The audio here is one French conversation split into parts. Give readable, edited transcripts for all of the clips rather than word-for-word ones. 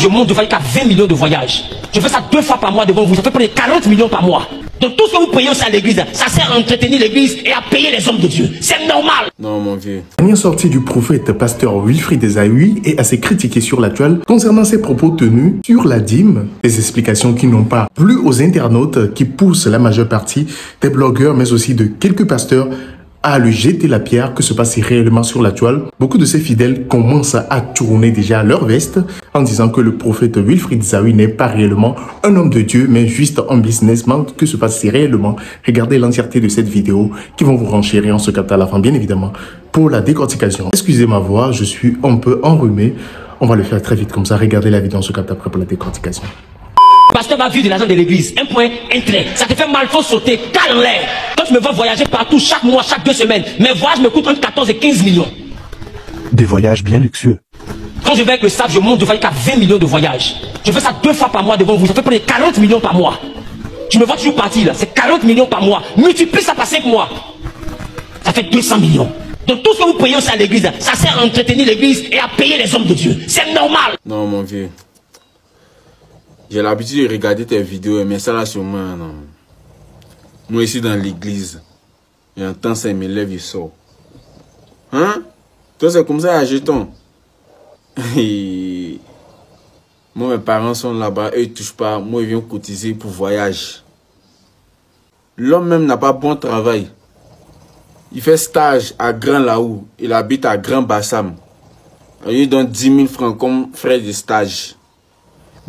je monte devant qu'à 20 millions de voyages. Je fais ça 2 fois par mois devant vous. Ça fait près de 40 millions par mois. Donc tout ce que vous payez aussi à l'église, ça sert à entretenir l'église et à payer les hommes de Dieu. C'est normal. Non, mon vieux. La dernière sortie du prophète pasteur Wilfried Esaü est assez critiquée sur la toile concernant ses propos tenus sur la dîme. Des explications qui n'ont pas plu aux internautes qui poussent la majeure partie des blogueurs mais aussi de quelques pasteurs à lui jeter la pierre que se passe réellement sur la toile. Beaucoup de ses fidèles commencent à tourner déjà leur veste en disant que le prophète Wilfried Esaü n'est pas réellement un homme de Dieu, mais juste un businessman. Que se passe réellement? Regardez l'entièreté de cette vidéo qui vont vous renchérir. On se capte à la fin, bien évidemment, pour la décortication. Excusez ma voix, je suis un peu enrhumé. On va le faire très vite comme ça. Regardez la vidéo, on se capte après pour la décortication. Pasteur va vivre de l'argent de l'église. Un point, un trait. Ça te fait mal, faut sauter, cale en l'air. Quand je me vois voyager partout, chaque mois, chaque 2 semaines, mes voyages me coûtent entre 14 et 15 millions. Des voyages bien luxueux. Quand je vais avec le staff, je monte devant qu'à 20 millions de voyages. Je fais ça 2 fois par mois devant vous. Ça fait près de 40 millions par mois. Je me vois toujours partir là. C'est 40 millions par mois. Multiplie ça par 5 mois. Ça fait 200 millions. Donc tout ce que vous payez aussi à l'église, ça sert à entretenir l'église et à payer les hommes de Dieu. C'est normal. Non, mon vieux. J'ai l'habitude de regarder tes vidéos, mais ça là sur moi, non. Moi ici dans l'église, j'entends ça, il me lève, il sort. Hein? Toi c'est comme ça à jeton. Moi mes parents sont là-bas, eux ils touchent pas, moi ils viennent cotiser pour voyage. L'homme même n'a pas bon travail. Il fait stage à Grand Laou, il habite à Grand Bassam. Il lui donne 10 000 francs comme frais de stage.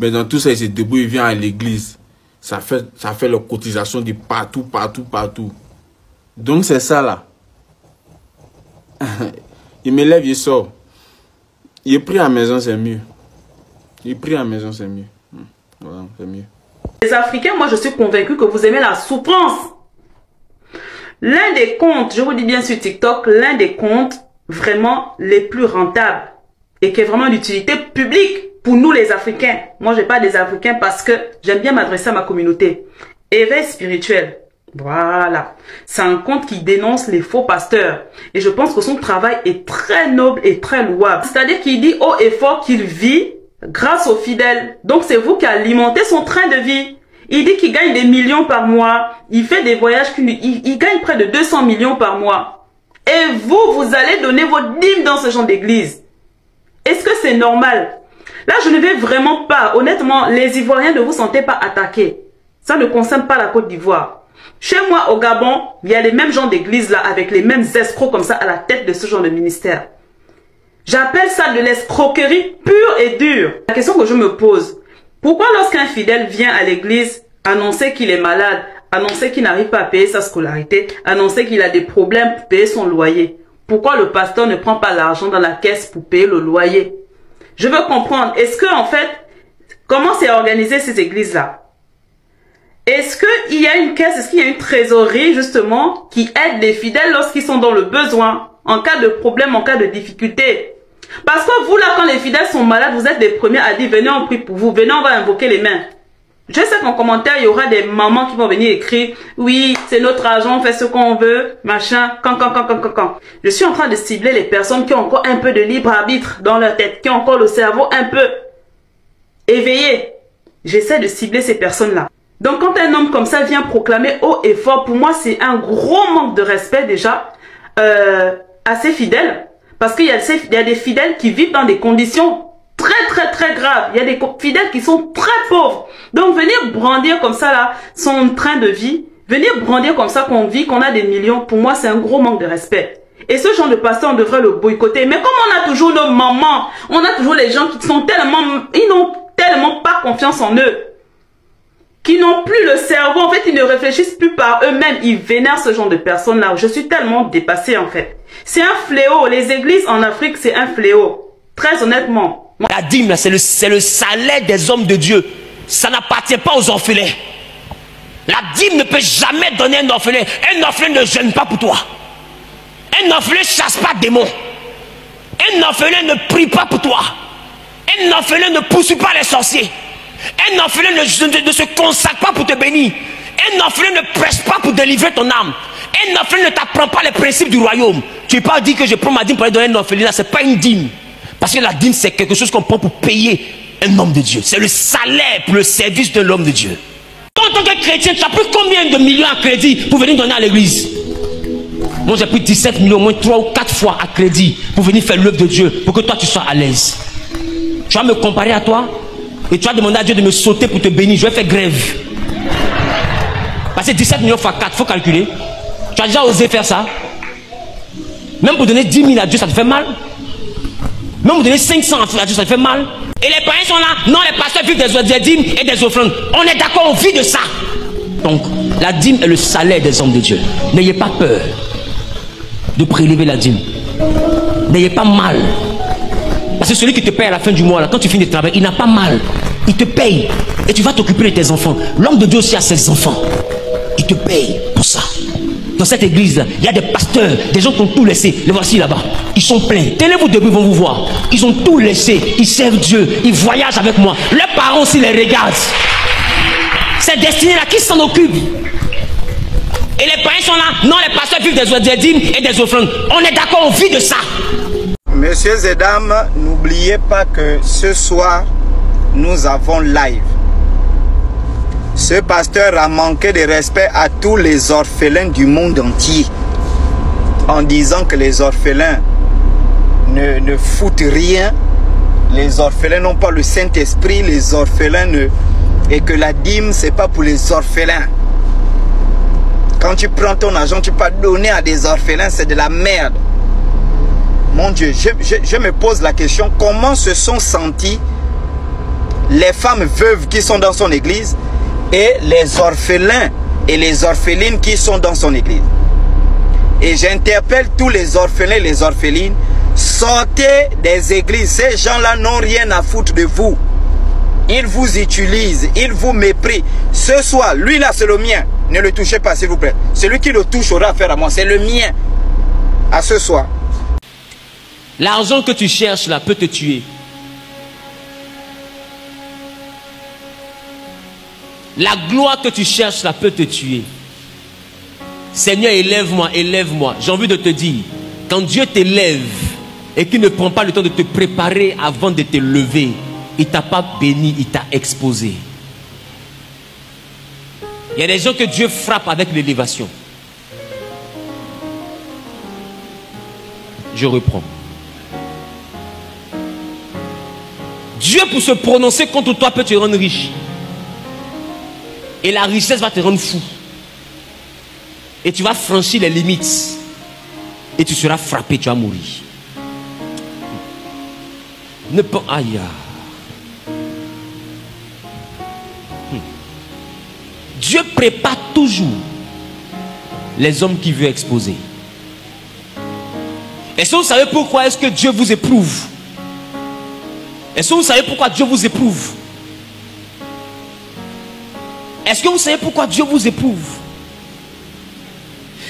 Mais dans tout ça, il se débrouille, il vient à l'église. Ça fait la cotisation de partout, partout, partout. Donc c'est ça là. Il me lève, il sort. Il est pris à la maison, c'est mieux. Il est pris à la maison, c'est mieux. Voilà, c'est mieux. Les Africains, moi je suis convaincu que vous aimez la souffrance. L'un des comptes, je vous dis bien sur TikTok, l'un des comptes vraiment les plus rentables et qui est vraiment d'utilité publique pour nous les Africains. Moi, je parle des Africains parce que j'aime bien m'adresser à ma communauté. Éveil spirituel. Voilà. C'est un compte qui dénonce les faux pasteurs. Et je pense que son travail est très noble et très louable. C'est-à-dire qu'il dit haut et fort qu'il vit grâce aux fidèles. Donc, c'est vous qui alimentez son train de vie. Il dit qu'il gagne des millions par mois. Il fait des voyages. Il gagne près de 200 millions par mois. Et vous, vous allez donner votre dîme dans ce genre d'église. Est-ce que c'est normal? Là, je ne vais vraiment pas. Honnêtement, les Ivoiriens ne vous sentez pas attaqués. Ça ne concerne pas la Côte d'Ivoire. Chez moi, au Gabon, il y a les mêmes gens d'église là, avec les mêmes escrocs comme ça à la tête de ce genre de ministère. J'appelle ça de l'escroquerie pure et dure. La question que je me pose, pourquoi lorsqu'un fidèle vient à l'église annoncer qu'il est malade, annoncer qu'il n'arrive pas à payer sa scolarité, annoncer qu'il a des problèmes pour payer son loyer, pourquoi le pasteur ne prend pas l'argent dans la caisse pour payer le loyer? Je veux comprendre, est-ce que en fait, comment c'est organisé ces églises-là? Est-ce qu'il y a une caisse, est-ce qu'il y a une trésorerie justement qui aide les fidèles lorsqu'ils sont dans le besoin, en cas de problème, en cas de difficulté? Parce que vous là, quand les fidèles sont malades, vous êtes les premiers à dire, venez on prie pour vous, venez on va invoquer les mains. Je sais qu'en commentaire, il y aura des mamans qui vont venir écrire, oui, c'est notre argent, on fait ce qu'on veut, machin, quand. Je suis en train de cibler les personnes qui ont encore un peu de libre arbitre dans leur tête, qui ont encore le cerveau un peu éveillé. J'essaie de cibler ces personnes-là. Donc quand un homme comme ça vient proclamer haut et fort, pour moi c'est un gros manque de respect déjà à ses fidèles. Parce qu'il y a des fidèles qui vivent dans des conditions très graves. Il y a des fidèles qui sont très pauvres. Donc venir brandir comme ça là son train de vie, venir brandir comme ça qu'on vit, qu'on a des millions, pour moi c'est un gros manque de respect. Et ce genre de pasteur, on devrait le boycotter. Mais comme on a toujours nos mamans, on a toujours les gens qui sont ils n'ont tellement pas confiance en eux, qui n'ont plus le cerveau, en fait ils ne réfléchissent plus par eux-mêmes, ils vénèrent ce genre de personnes-là. Je suis tellement dépassée en fait. C'est un fléau, les églises en Afrique c'est un fléau, très honnêtement. La dîme, c'est le salaire des hommes de Dieu. Ça n'appartient pas aux orphelins. La dîme ne peut jamais donner un orphelin. Un orphelin ne jeûne pas pour toi. Un orphelin ne chasse pas de démons. Un orphelin ne prie pas pour toi. Un orphelin ne poursuit pas les sorciers. Un orphelin ne se consacre pas pour te bénir. Un orphelin ne prêche pas pour délivrer ton âme. Un orphelin ne t'apprend pas les principes du royaume. Tu ne peux pas dire que je prends ma dîme pour aller donner un orphelin. Ce n'est pas une dîme. Parce que la dîme, c'est quelque chose qu'on prend pour payer un homme de Dieu. C'est le salaire pour le service de l'homme de Dieu. En tant que chrétien, tu as pris combien de millions à crédit pour venir donner à l'église? Moi, j'ai pris 17 millions, au moins 3 ou 4 fois à crédit pour venir faire l'œuvre de Dieu, pour que toi, tu sois à l'aise. Tu vas me comparer à toi et tu vas demander à Dieu de me sauter pour te bénir. Je vais faire grève. Parce que 17 millions fois 4, il faut calculer. Tu as déjà osé faire ça? Même pour donner 10 000 à Dieu, ça te fait mal? Même pour donner 500 à Dieu, ça te fait mal? Et les païens sont là. Non, les pasteurs vivent des dîmes et des offrandes. On est d'accord, on vit de ça. Donc, la dîme est le salaire des hommes de Dieu. N'ayez pas peur de prélever la dîme. N'ayez pas mal. Parce que celui qui te paye à la fin du mois, là, quand tu finis de travailler, il n'a pas mal. Il te paye. Et tu vas t'occuper de tes enfants. L'homme de Dieu aussi a ses enfants. Il te paye pour ça. Dans cette église, il y a des pasteurs, des gens qui ont tout laissé. Les voici là-bas. Ils sont pleins. Tenez-vous debout, ils vont vous voir. Ils ont tout laissé. Ils servent Dieu. Ils voyagent avec moi. Leurs parents aussi les regardent. Cette destinée-là, qui s'en occupe? Et les païens sont là. Non, les pasteurs vivent des dîmes et des offrandes. On est d'accord, on vit de ça. Messieurs et dames, n'oubliez pas que ce soir, nous avons live. Ce pasteur a manqué de respect à tous les orphelins du monde entier en disant que les orphelins ne foutent rien. Les orphelins n'ont pas le Saint-Esprit, les orphelins et que la dîme, c'est pas pour les orphelins. Quand tu prends ton argent, tu peux donner à des orphelins, c'est de la merde. Mon Dieu, je me pose la question, comment se sont sentis les femmes veuves qui sont dans son église et les orphelins et les orphelines qui sont dans son église. Et j'interpelle tous les orphelins et les orphelines, sortez des églises, ces gens-là n'ont rien à foutre de vous. Ils vous utilisent, ils vous méprisent. Ce soir, lui là c'est le mien, ne le touchez pas s'il vous plaît. Celui qui le touche aura affaire à moi, c'est le mien. À ce soir. L'argent que tu cherches là peut te tuer. La gloire que tu cherches là peut te tuer. Seigneur, élève-moi, élève-moi. J'ai envie de te dire, quand Dieu t'élève et qu'il ne prend pas le temps de te préparer avant de te lever, il ne t'a pas béni, il t'a exposé. Il y a des gens que Dieu frappe avec l'élévation. Je reprends. Dieu, pour se prononcer contre toi, peut te rendre riche. Et la richesse va te rendre fou. Et tu vas franchir les limites. Et tu seras frappé, tu vas mourir. Ne pas... Aïe. Dieu prépare toujours les hommes qu'il veut exposer. Est-ce que vous savez pourquoi est-ce que Dieu vous éprouve? Est-ce que vous savez pourquoi Dieu vous éprouve? Est-ce que vous savez pourquoi Dieu vous éprouve?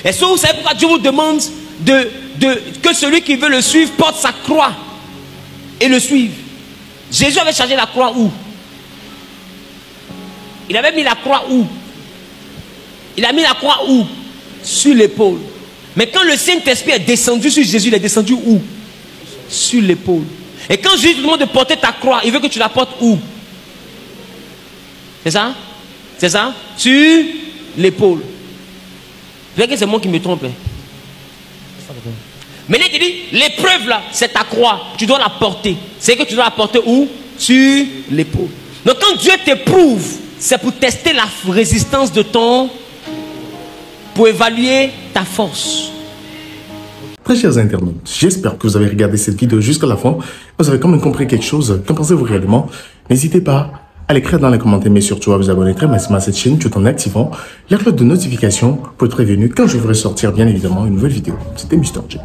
Est-ce que vous savez pourquoi Dieu vous demande que celui qui veut le suivre porte sa croix et le suive? Jésus avait chargé la croix où? Il avait mis la croix où? Il a mis la croix où? Sur l'épaule. Mais quand le Saint-Esprit est descendu sur Jésus, il est descendu où? Sur l'épaule. Et quand Jésus te demande de porter ta croix, il veut que tu la portes où? C'est ça? C'est ça? Sur l'épaule. Vous voyez que c'est moi qui me trompe. Hein? Maintenant, il dit, l'épreuve là, c'est ta croix. Tu dois la porter. C'est que tu dois la porter où? Sur l'épaule. Donc quand Dieu t'éprouve, c'est pour tester la résistance de ton... pour évaluer ta force. Très chers internautes, j'espère que vous avez regardé cette vidéo jusqu'à la fin. Vous avez quand même compris quelque chose. Qu'en pensez-vous réellement? N'hésitez pas à l'écrire dans les commentaires, mais surtout à vous abonner très massivement à cette chaîne tout en activant la cloche de notification pour être prévenu quand je vais sortir bien évidemment une nouvelle vidéo. C'était Mr. J.